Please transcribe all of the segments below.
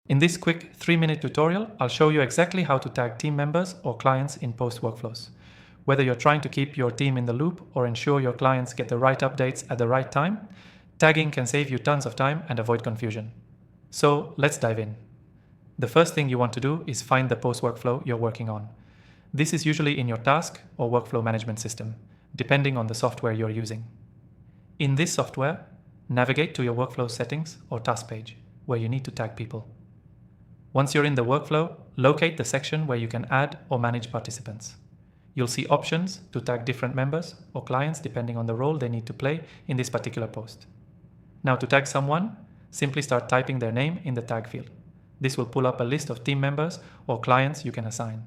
In this quick 3-minute tutorial, I'll show you exactly how to tag team members or clients in post workflows. Whether you're trying to keep your team in the loop or ensure your clients get the right updates at the right time, tagging can save you tons of time and avoid confusion. So let's dive in. The first thing you want to do is find the post workflow you're working on. This is usually in your task or workflow management system, depending on the software you're using. In this software, navigate to your workflow settings or task page, where you need to tag people. Once you're in the workflow, locate the section where you can add or manage participants. You'll see options to tag different members or clients depending on the role they need to play in this particular post. Now to tag someone, simply start typing their name in the tag field. This will pull up a list of team members or clients you can assign.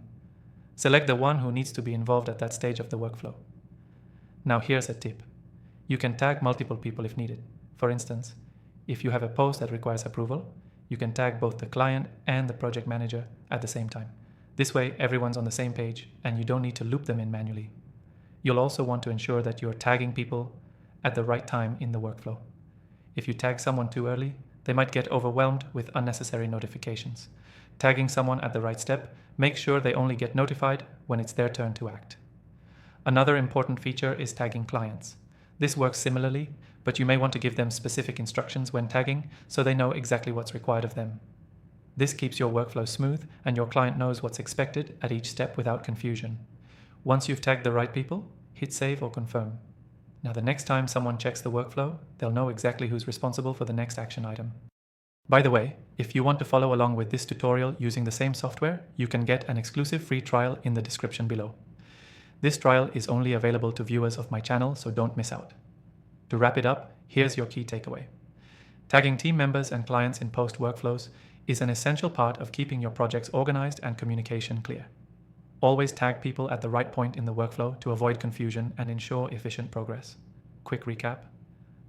Select the one who needs to be involved at that stage of the workflow. Now here's a tip. You can tag multiple people if needed. For instance, if you have a post that requires approval, you can tag both the client and the project manager at the same time. This way, everyone's on the same page and you don't need to loop them in manually. You'll also want to ensure that you're tagging people at the right time in the workflow. If you tag someone too early, they might get overwhelmed with unnecessary notifications. Tagging someone at the right step, make sure they only get notified when it's their turn to act. Another important feature is tagging clients. This works similarly, but you may want to give them specific instructions when tagging so they know exactly what's required of them. This keeps your workflow smooth and your client knows what's expected at each step without confusion. Once you've tagged the right people, hit save or confirm. Now the next time someone checks the workflow, they'll know exactly who's responsible for the next action item. By the way, if you want to follow along with this tutorial using the same software, you can get an exclusive free trial in the description below. This trial is only available to viewers of my channel, so don't miss out. To wrap it up, here's your key takeaway. Tagging team members and clients in post workflows is an essential part of keeping your projects organized and communication clear. Always tag people at the right point in the workflow to avoid confusion and ensure efficient progress. Quick recap: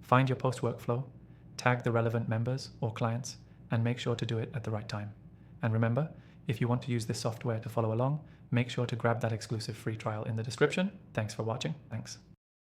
find your post workflow, tag the relevant members or clients, and make sure to do it at the right time. And remember, if you want to use this software to follow along, make sure to grab that exclusive free trial in the description. Thanks for watching. Thanks.